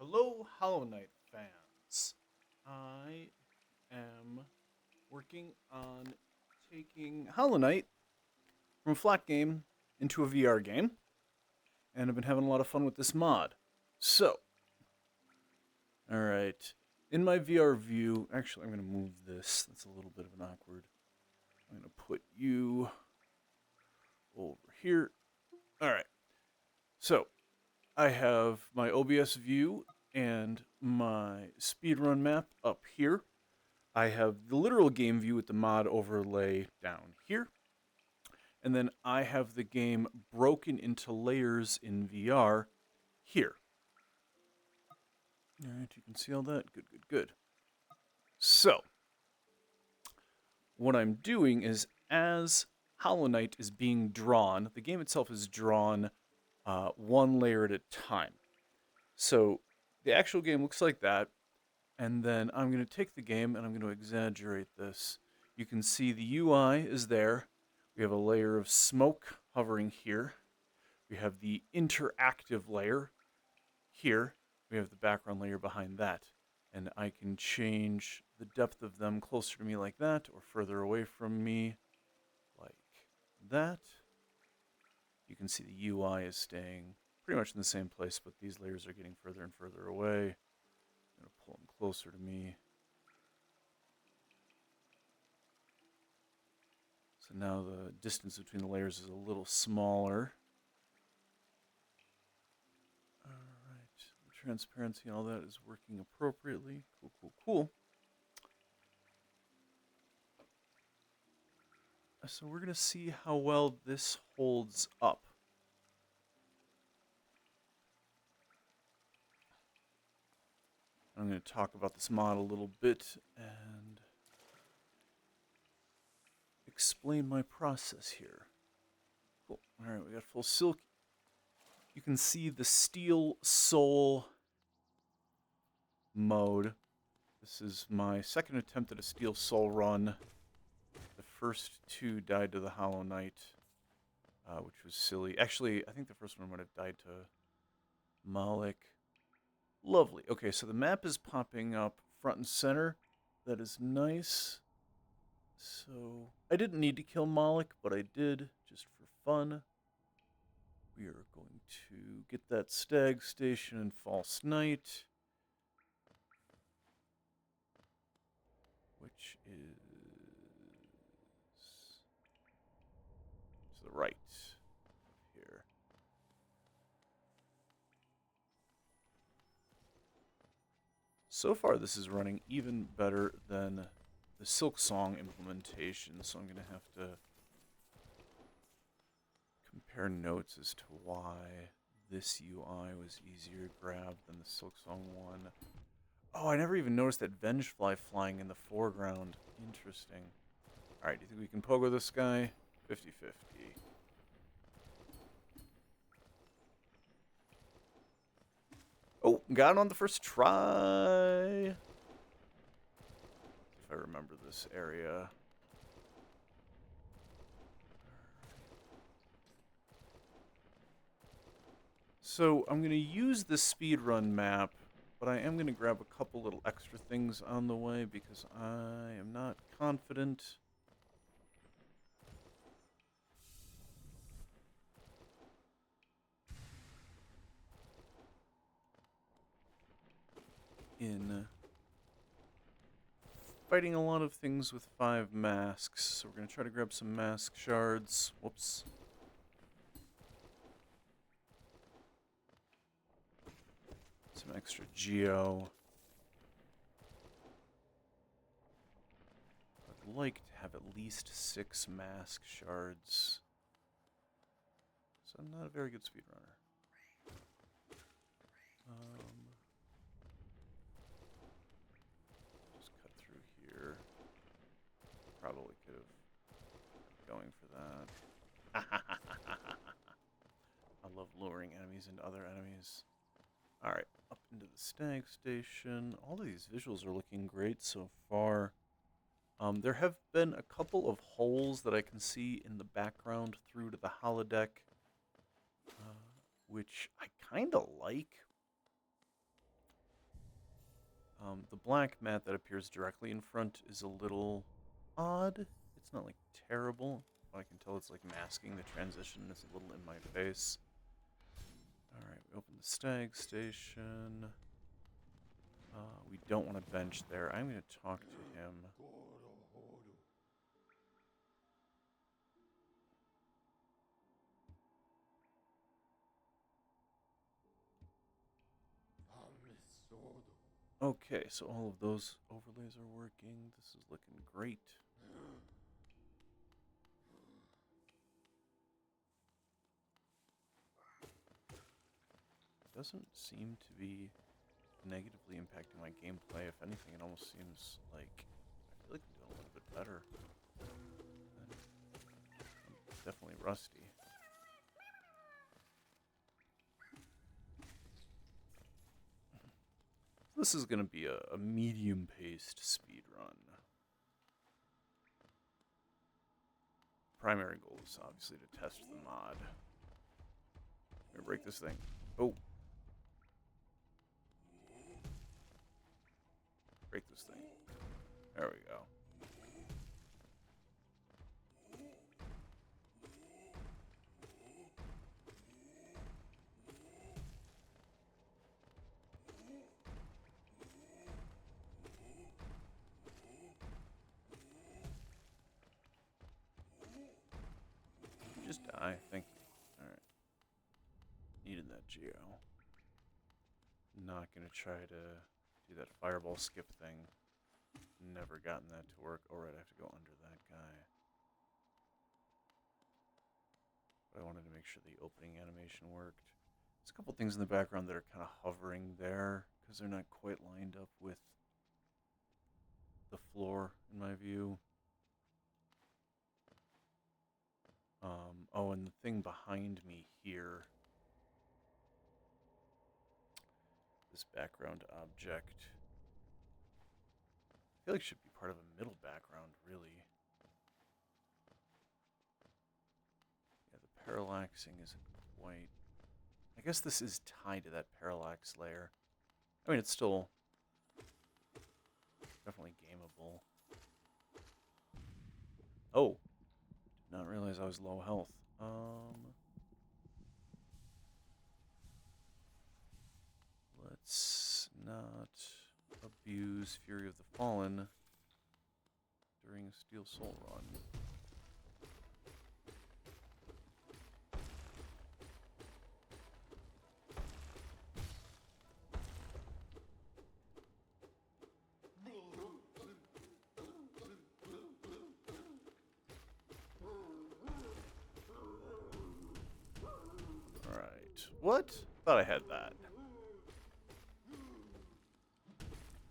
Hello, Hollow Knight fans. I am working on taking Hollow Knight from a flat game into a VR game, and I've been having a lot of fun with this mod. So, alright, in my VR view, actually, I'm going to move this. That's a little bit of an awkward. I'm going to put you over here. Alright, so I have my OBS view and my speedrun map up here. I have the literal game view with the mod overlay down here. And then I have the game broken into layers in VR here. All right, you can see all that. Good, good, good. So, what I'm doing is as Hollow Knight is being drawn, the game itself is drawn one layer at a time. So, the actual game looks like that. And then I'm going to take the game and I'm going to exaggerate this. You can see the UI is there. We have a layer of smoke hovering here. We have the interactive layer here. We have the background layer behind that. And I can change the depth of them closer to me like that, or further away from me like that. You can see the UI is staying pretty much in the same place, but these layers are getting further and further away. I'm going to pull them closer to me. So now the distance between the layers is a little smaller. Alright, the transparency and all that is working appropriately. Cool, cool, cool. So we're going to see how well this holds up. I'm going to talk about this mod a little bit and explain my process here. Cool. Alright, we got full silk. You can see the Steel Soul mode. This is my second attempt at a Steel Soul run. The first two died to the Hollow Knight, which was silly. Actually, I think the first one might have died to Malik. Lovely. Okay, so the map is popping up front and center. That is nice. So, I didn't need to kill Malik, but I did, just for fun. We are going to get that stag station and false knight, which is to the right here. So far, this is running even better than the Silk Song implementation, so I'm going to have to compare notes as to why this UI was easier to grab than the Silk Song one. Oh, I never even noticed that Vengefly flying in the foreground. Interesting. Alright, do you think we can pogo this guy? 50-50. Oh, got it on the first try. If I remember this area. So I'm going to use the speedrun map, but I am going to grab a couple little extra things on the way because I am not confident in fighting a lot of things with 5 masks. So we're going to try to grab some mask shards. Whoops. Some extra geo. I'd like to have at least 6 mask shards. So I'm not a very good speedrunner. Just cut through here. Probably could have going for that. I love luring enemies into other enemies. Alright, up into the stag station. All of these visuals are looking great so far. There have been a couple of holes that I can see in the background through to the holodeck, which I kind of like. The black mat that appears directly in front is a little odd. It's not like terrible. I can tell it's like masking the transition. It's a little in my face. Alright, we open the stag station. We don't want to bench there. I'm going to talk to him. Okay, so all of those overlays are working. This is looking great. Doesn't seem to be negatively impacting my gameplay. If anything, it almost seems like I feel like I'm doing a little bit better. I'm definitely rusty. This is going to be a medium-paced speed run. Primary goal is obviously to test the mod. I'm gonna break this thing. Oh. Break this thing. There we go. Just die. Thank you. Alright. Needed that geo. Not gonna try to do that fireball skip thing. Never gotten that to work. Alright, I have to go under that guy. But I wanted to make sure the opening animation worked. There's a couple things in the background that are kind of hovering there because they're not quite lined up with the floor, in my view. Oh, and the thing behind me here, this background object, I feel like it should be part of a middle background, really. Yeah, the parallaxing isn't quite... I guess this is tied to that parallax layer. I mean, it's still definitely gameable. Oh, did not realize I was low health. Let's not abuse Fury of the Fallen during a Steel Soul run. Alright. What? Thought I had that.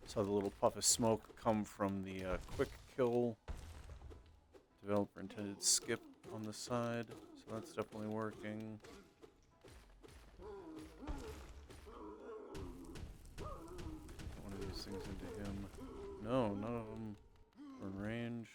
Saw the little puff of smoke come from the quick kill developer intended skip on the side, so that's definitely working. One of these things into him. No, none of them are in range.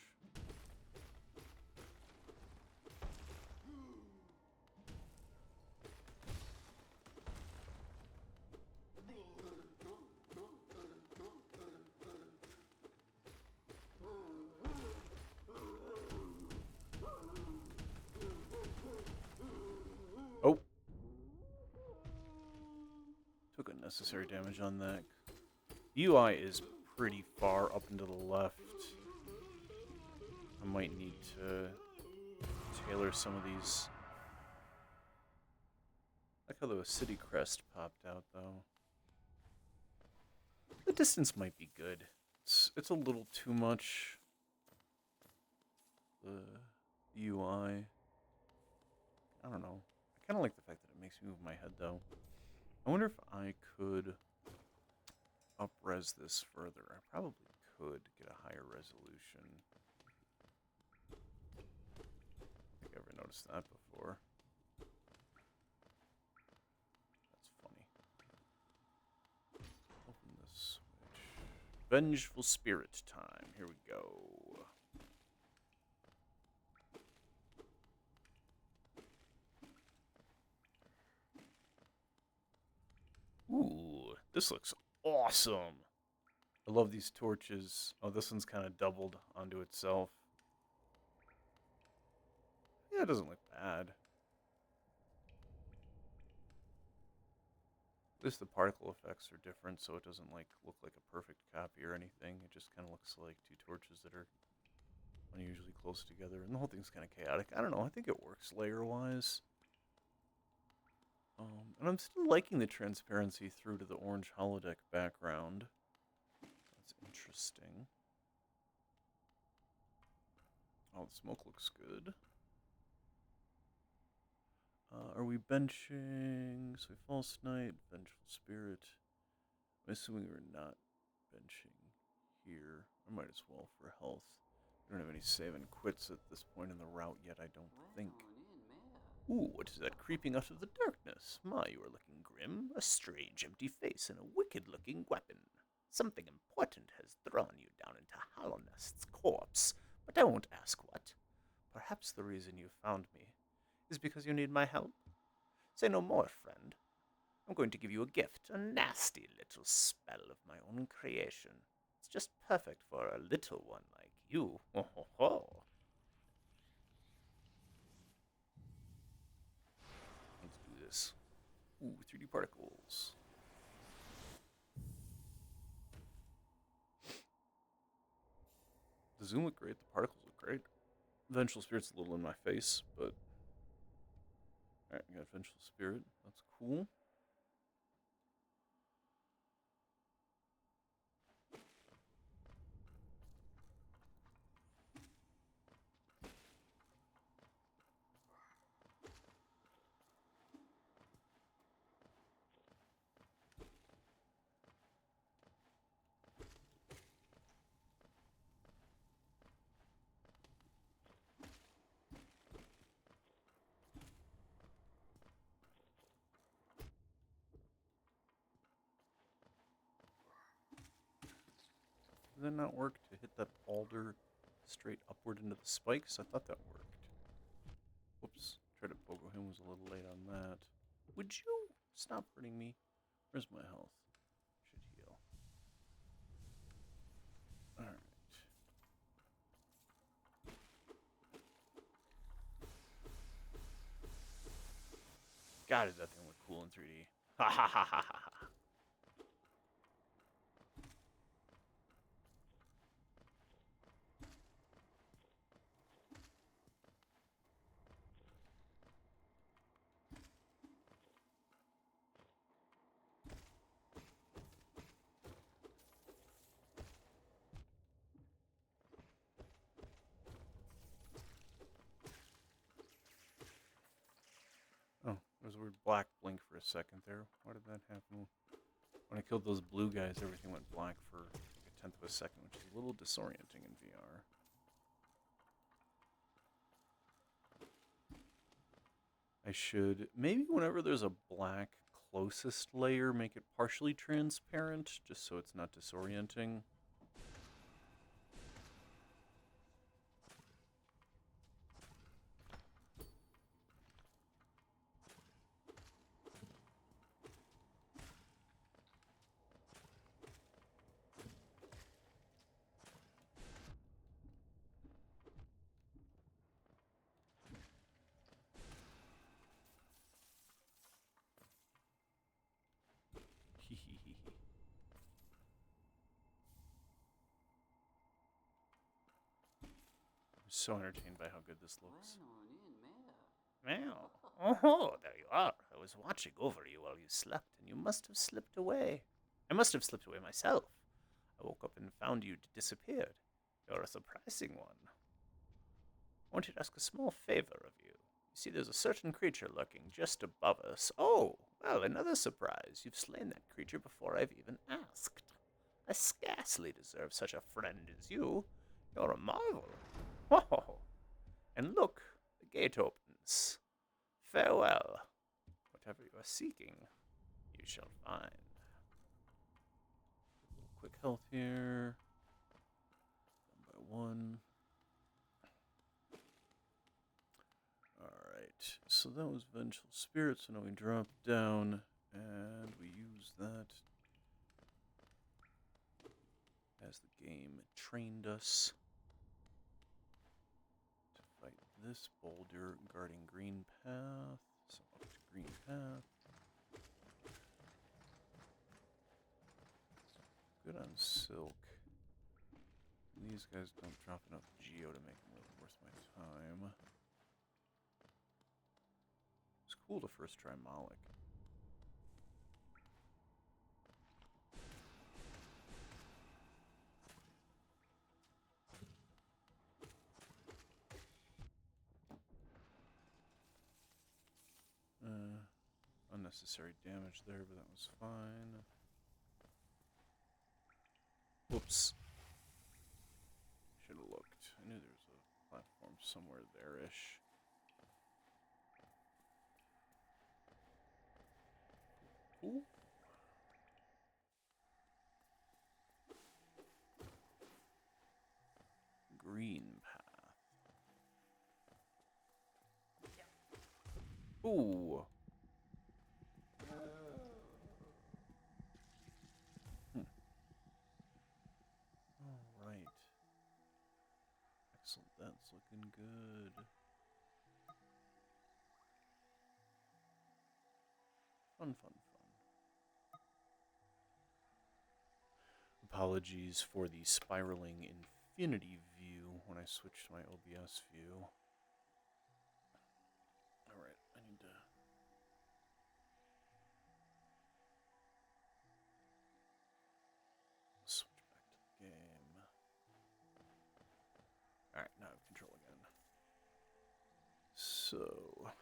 Oh! Took unnecessary damage on that. UI is pretty far up and to the left. I might need to tailor some of these. I like how the city crest popped out, though. The distance might be good. It's a little too much. The UI. I don't know. I kind of like the fact that it makes me move my head, though. I wonder if I could up-res this further. I probably could get a higher resolution. I don't think I ever noticed that before. That's funny. Open this switch. Vengeful Spirit time. Here we go. Ooh, this looks awesome. I love these torches. Oh, this one's kind of doubled onto itself. Yeah, it doesn't look bad. At least the particle effects are different, so it doesn't like look like a perfect copy or anything. It just kind of looks like two torches that are unusually close together, and the whole thing's kind of chaotic. I don't know. I think it works layer-wise. And I'm still liking the transparency through to the orange holodeck background. That's interesting. Oh, the smoke looks good. Are we benching? So false knight, vengeful spirit. I'm assuming we're not benching here. I might as well for health. We don't have any save and quits at this point in the route yet, I don't think. Ooh, what is that creeping out of the darkness? My, you are looking grim. A strange empty face and a wicked-looking weapon. Something important has drawn you down into Hollownest's corpse, but I won't ask what. Perhaps the reason you found me is because you need my help? Say no more, friend. I'm going to give you a gift, a nasty little spell of my own creation. It's just perfect for a little one like you. Ho ho ho. Let's do this. Ooh, 3D particles. The zoom look great, the particles look great. Vengeful Spirit's a little in my face, but... Alright, we got Vengeful Spirit. That's cool. Did that not work to hit that boulder straight upward into the spikes? I thought that worked. Whoops. Tried to pogo him, was a little late on that. Would you stop hurting me? Where's my health? Should heal. Alright. God, did that thing look cool in 3D. Ha ha ha ha ha ha. Oh, there was a weird black blink for a second there. Why did that happen? When I killed those blue guys, everything went black for like a tenth of a second, which is a little disorienting in VR. I should, maybe whenever there's a black closest layer, make it partially transparent, just so it's not disorienting. I'm so entertained by how good this looks. Well, oh, there you are. I was watching over you while you slept, and you must have slipped away. I must have slipped away myself. I woke up and found you disappeared. You're a surprising one. I wanted to ask a small favor of you. You see, there's a certain creature lurking just above us. Oh, well, another surprise. You've slain that creature before I've even asked. I scarcely deserve such a friend as you. You're a marvel. Oh, and look, the gate opens. Farewell. Whatever you are seeking, you shall find. A little quick health here. One by one. Alright, so that was Vengeful Spirit, so now we drop down and we use that. as the game trained us to fight this boulder guarding green path. So up to green path. Good on silk. These guys don't drop enough geo to make them really worth my time. It's cool to first try Malik. Unnecessary damage there, but that was fine. Whoops. Should have looked. I knew there was a platform somewhere there-ish. Ooh. Green path. Ooh. All right. Excellent. That's looking good. Fun, fun, fun. Apologies for the spiraling infinity view when I switched to my OBS view. Alright, I need to... switch back to the game. Alright, now I have control again. So...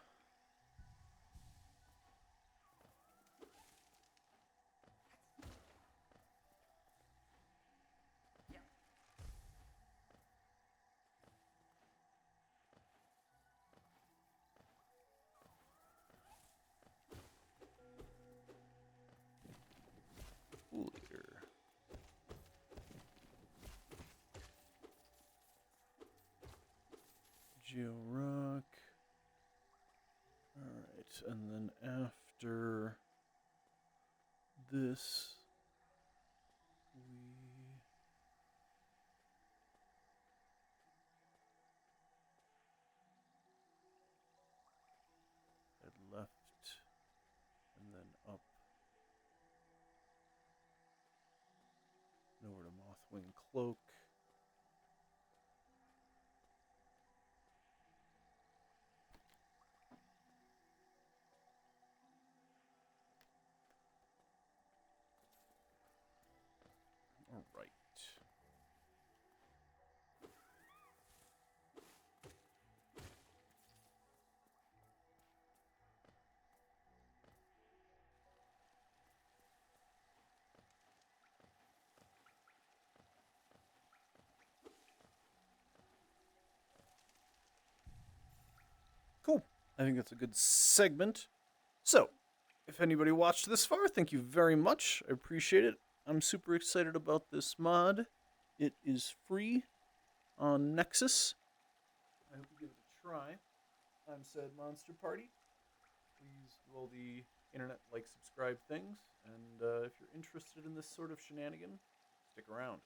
Cooler. Geo Rock. Alright, and then after this, we head left and then up. Over to Mothwing Cloak. All right. Cool. I think that's a good segment. So, if anybody watched this far, thank you very much. I appreciate it. I'm super excited about this mod. It is free on Nexus. I hope you give it a try. I'm Said Monster Party. Please do all the internet like, subscribe things. And if you're interested in this sort of shenanigan, stick around.